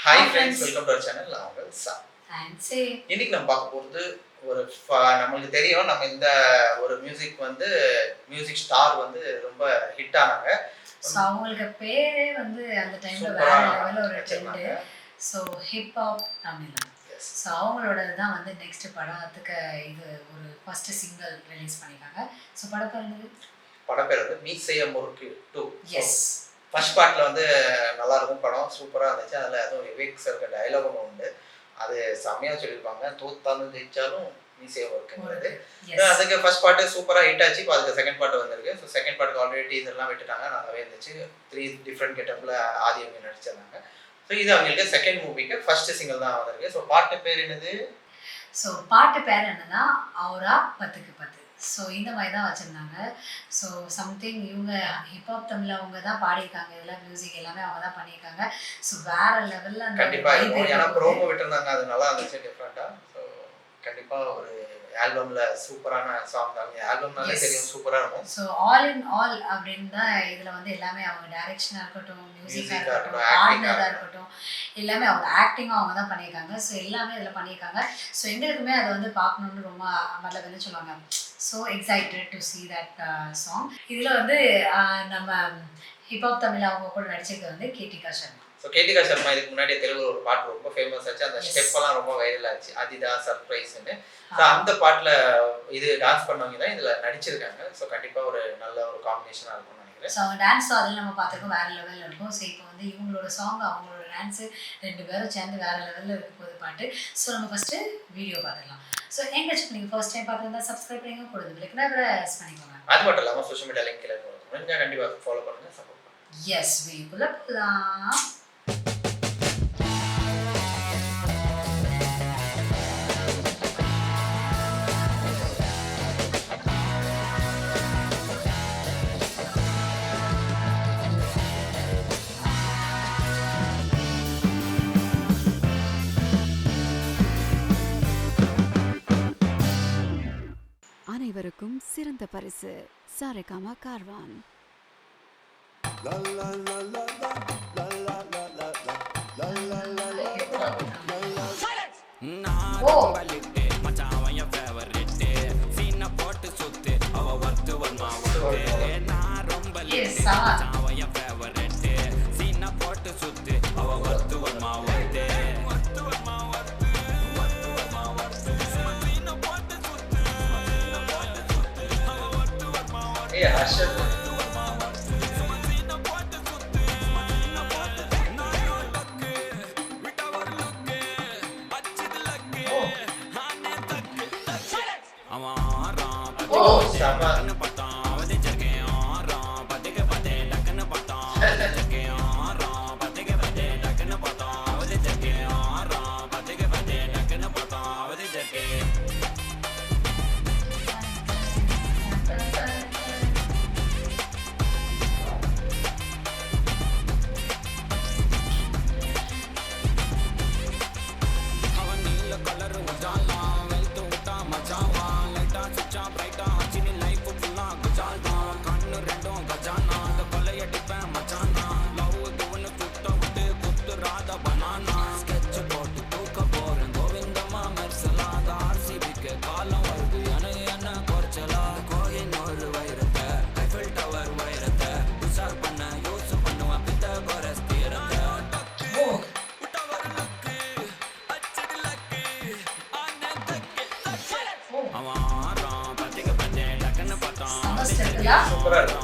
Hi friends, welcome to our channel. நான் உங்கள் சா. ஃபேன்சி. இன்னைக்கு நம்ம பார்க்க போகிறது ஒரு நம்மளுக்கு தெரியும், நம்ம இந்த ஒரு மியூசிக் வந்து மியூசிக் ஸ்டார் வந்து ரொம்ப ஹிட் ஆனாங்க. ஸோ அவங்களுக்கு பேரே வந்து அந்த டைம்ல வேற லெவலில் ஒரு trend. So Hiphop Tamil. So அவங்களோட தான் வந்து நெக்ஸ்ட் படத்துக்கு இது ஒரு ஃபர்ஸ்ட் சிங்கிள் ரிலீஸ் பண்ணியிருக்காங்க. ஸோ படம் பேர் வந்து மீசைய முறுக்கு 2. எஸ். ஃபர்ஸ்ட் பார்ட்ல வந்து நல்லா இருக்கும், படம் சூப்பராக இருந்துச்சு. அதில் அதுவும் விவேக் சார் இருக்க டைலாக் ஒன்று உண்டு, அது செம்மையாக சொல்லியிருப்பாங்க. தோத்தாலும் ஜெயிச்சாலும் மீசையை ஒர்க்குங்கிறது. அதுக்கு ஃபர்ஸ்ட் பார்ட்டு சூப்பராக ஹிட் ஆச்சு. இப்போ அதுக்கு செகண்ட் பார்ட் வந்திருக்கு. ஸோ செகண்ட் பார்ட்டுக்கு ஆல்ரெடி இதெல்லாம் விட்டுட்டாங்க, நல்லாவே இருந்துச்சு. 3 டிஃப்ரெண்ட் கெட்டப்பில் ஆதியமே நடிச்சிருந்தாங்க. ஸோ இது அவங்களுக்கு செகண்ட் மூவிக்கு ஃபர்ஸ்ட் சிங்கிள் தான் வந்திருக்கு. ஸோ பாட்டு பேர் என்னது? ஸோ பாட்டு பேர் என்னன்னா அவரா 10க்கு 10. ஸோ இந்த மாதிரி தான் வச்சுருந்தாங்க. ஸோ சம்திங் இவங்க ஹிப்ஹாப் தமிழ் அவங்க தான் பாடியிருக்காங்க, இதெல்லாம் மியூசிக் எல்லாமே அவங்க தான் பண்ணியிருக்காங்க. ஸோ வேற லெவலில் அந்த கண்டிப்பாக இருக்கும். ஏன்னா ப்ரோமோ விட்டுருந்தாங்க, அது நல்லா இருந்துச்சு டிஃப்ரெண்ட்டாக. ஸோ கண்டிப்பாக ஒரு ஆல்பம்ல சூப்பரான சாங் தான். ஆல்பம்னாலே தெரியும் சூப்பராக இருக்கும். ஸோ ஆல் இன் ஆல் அப்படின்னு தான் இதில் வந்து எல்லாமே அவங்க டைரக்ஷனாக இருக்கட்டும், மியூசிக்காக இருக்கட்டும், பாடினதாக இருக்கட்டும், எல்லாமே அவங்க ஆக்டிங்கும் அவங்க தான் பண்ணியிருக்காங்க. ஸோ எல்லாமே இதில் பண்ணியிருக்காங்க. ஸோ எங்களுக்குமே அதை வந்து பார்க்கணுன்னு ரொம்ப என்ன சொல்லுவாங்க, so excited to see that song. இதில் வந்து நம்ம ஹிப்ஹாப் தமிழ் அவங்க கூட நடிச்சிருக்கிறது வந்து கேட்டிகா சர்மா. ஸோ கேட்டிகா சர்மா இதுக்கு முன்னாடி தெலுங்கு ஒரு பாட்டு ரொம்ப ஃபேமஸ் ஆச்சு, அந்த ஸ்டெப்பெல்லாம் ரொம்ப வைரல் ஆச்சு, அதிதா சர்ப்ரைஸ்ன்னு. ஸோ அந்த பாட்டில் இது டான்ஸ் பண்ணவங்க தான் இதில் நடிச்சிருக்காங்க. ஸோ கண்டிப்பாக ஒரு நல்ல ஒரு காம்பினேஷனாக இருக்கும்னு நினைக்கிறேன். ஸோ அவங்க டான்ஸ் அதில் நம்ம பார்த்துருக்கோம், வேறு லெவலில் இருக்கும். ஸோ இப்போ வந்து இவங்களோட சாங் அவங்களோட டான்ஸு 2 பேரும் சேர்ந்து வேறு லெவலில் இருக்கும் போது பாட்டு. ஸோ நம்ம ஃபஸ்ட்டு வீடியோ பார்த்துக்கலாம். ஸோ எங்கேயாச்சும் நீங்கள் ஃபர்ஸ்ட் டைம் பார்த்துருந்தா சப்ஸ்கிரைப் பண்ணிங்க, கொடுத்து பிள்ளைக்குன்னா ப்ரெஸ் பண்ணிக்கோங்க. அது மட்டும் இல்லாமல் சோஷியல் மீடியா லிங்க் கீழே கொடுத்துருங்க, கண்டிப்பாக ஃபாலோ பண்ணுங்கள், சப்போர்ட் பண்ணுங்கள். எஸ், வீடியோக்குள்ளே போகலாம். அனைவருக்கும் சிறந்த பரிசு சாரேகாமா கார்வான். சூப்பராக இருக்கும்.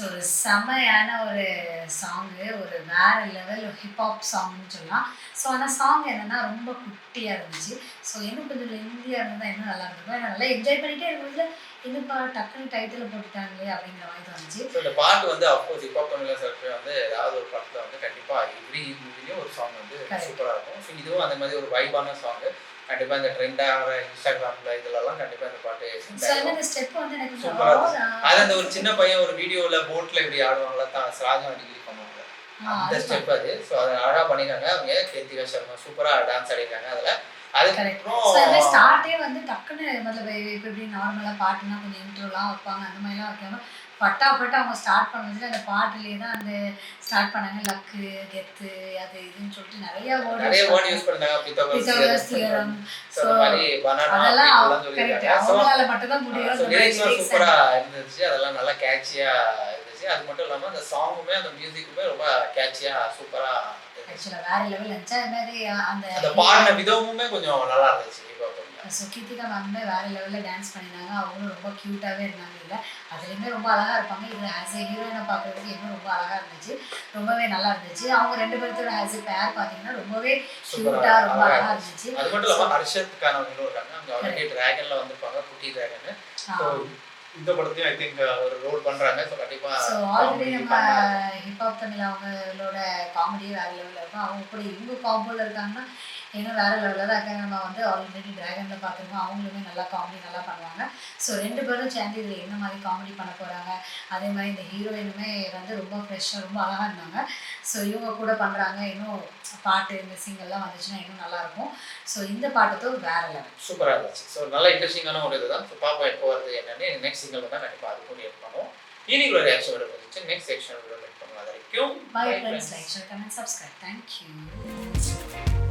ஒரு செமையான ஒரு சாங்கு, ஒரு வேற லெவல் ஹிப்ஹாப் சாங்னு சொல்லலாம். ஸோ அந்த சாங் என்னன்னா ரொம்ப குட்டியாக இருந்துச்சு. ஸோ இன்னும் கொஞ்சம் லென்தியாக இருந்தால் இன்னும் நல்லா இருந்திருக்கும். நல்லா என்ஜாய் பண்ணிகிட்டே இருக்கும்போது என்னப்பா டக்குன்னு டைட்டில் போட்டுட்டாங்களே அப்படிங்கிற மாதிரி தோணுச்சு. ஸோ இந்த பாட்டு வந்து அஃப்கோர்ஸ் ஹிப்ஹாப் தமிழ் சார் வந்து ஏதாவது ஒரு படத்தில் வந்து கண்டிப்பாக எவ்ரி மூவிலையும் ஒரு சாங் வந்து சூப்பராக இருக்கும். ஸோ இதுவும் அந்த மாதிரி ஒரு வைபான சாங்கு. கண்டிப்பா இந்த ட்ரெண்டாக இன்ஸ்டாகிராம்ல இதுலலாம் கண்டிப்பா இந்த பாட்டு ஸோ இந்த ஸ்டெப் வந்து எனக்கு சூப்பரா இருந்துச்சு. அது அந்த ஒரு சின்ன பையன் ஒரு வீடியோல போட்ல இப்படி ஆடுவாங்கல்ல தான் ராஜா டிகிரி பண்ணுவாங்க அந்த ஸ்டெப் அது. ஸோ அதை அழகா பண்ணிருக்காங்க அவங்க. கிருத்திகா சர்மா சூப்பரா டான்ஸ் ஆடிருக்காங்க அதுல. அதுக்கப்புறம் ஸ்டார்ட்டே வந்து டக்குன்னு முதல்ல இப்படி நார்மலாக பாட்டுனா கொஞ்சம் இன்ட்ரோலாம் வைப்பாங்க அந்த மாதிரிலாம் வைக்காம பட்டாப்பட்டு அவங்க ஸ்டார்ட் பண்ணதுல அந்த பாட்டுலேயே தான் அந்த ஸ்டார்ட் பண்ணாங்க. லக்கு கெத்து அது இதுன்னு சொல்லிட்டு நிறைய வேர்ட் யூஸ் பண்ணாங்க. Pythagoras theorem. ஸோ அந்த மாதிரி பனானா அதெல்லாம் அப்படிலாம் சொல்லிருக்காங்க. அவங்களால மட்டும்தான் முடியும். லிரிக்ஸ்லாம் சூப்பரா இருந்துச்சு. அதெல்லாம் நல்லா கேட்சியா இருந்துச்சு. அது மட்டும் இல்லாம அந்த சாங்குமே அந்த மியூசிக்குமே ரொம்ப கேட்சியா சூப்பரா ஆக்சுவலாக வேற லெவல் இருந்துச்சு. அது மாதிரி அந்த பாடின விதமுமே கொஞ்சம் நல்லா இருந்துச்சு. ஸோ கீர்த்திகா மேமே வேறு லெவலில் டான்ஸ் பண்ணியிருந்தாங்க. அவங்களும் ரொம்ப க்யூட்டாகவே இருந்தாங்க. இல்லை அதுலேயுமே ரொம்ப அழகாக இருப்பாங்க. இதில் ஆஸ் ஏ ஹீரோயினை பார்க்குறதுக்கு இன்னும் ரொம்ப அழகாக இருந்துச்சு. ரொம்பவே நல்லா இருந்துச்சு. அவங்க ரெண்டு பேர்த்தோட ஆஸ் ஏ பேர் பார்த்தீங்கன்னா ரொம்பவே க்யூட்டாக ரொம்ப அழகாக இருந்துச்சு. அது மட்டும் இல்லாமல் ஹர்ஷத்துக்கானவங்களும் இருக்காங்க. அவங்க ஆல்ரெடி டிராகனில் வந்திருப்பாங்க, குட்டி டிராகன். ஸோ இந்த படத்தையும் ஐ திங்க் ஒரு ரோல் பண்ணுறாங்க. ஸோ கண்டிப்பாக ஸோ ஆல்ரெடி நம்ம ஹிப்ஹாப் தமிழ் அவங்களோட காமெடியே வேறு லெவலில் இருக்கும். அவங்க கூட இவங்க காம்போவில் இருக்காங்கன்னா ஏன்னா வேறு லெவலில் தான் இருக்காங்க. நம்ம வந்து ஆல்ரெடி டிராகனில் பார்த்துருக்கோம். அவங்களுமே நல்லா காமெடி நல்லா பண்ணுவாங்க. ஸோ ரெண்டு பேரும் சேர்ந்து இதில் என்ன மாதிரி காமெடி பண்ண போகிறாங்க. அதே மாதிரி இந்த ஹீரோயினுமே வந்து ரொம்ப ஃப்ரெஷ்ஷாக ரொம்ப அழகாக இருந்தாங்க. ஸோ இவங்க கூட பண்ணுறாங்க. இன்னும் பாட்டு இந்த சிங்கெல்லாம் வந்துச்சுன்னா இன்னும் நல்லாயிருக்கும். ஸோ இந்த பாட்டுக்கும் வேறு லெவல் சூப்பராக இருந்துச்சு. ஸோ நல்ல இன்ட்ரெஸ்டிங்கான ஒரு இதுதான். ஸோ பாப்பா எப்போ வருது என்னன்னு நெக்ஸ்ட் சிங்கிள் தான் கண்டிப்பாக அது கூட ஏட் பண்ணுவோம். இன்னைக்கு ஒரு ரியாக்ஷன் இருந்துச்சு. நெக்ஸ்ட் செக்ஷன் மீட் பண்ணுவோம். அது வரைக்கும் bye friends. Like share comment subscribe. Thank you.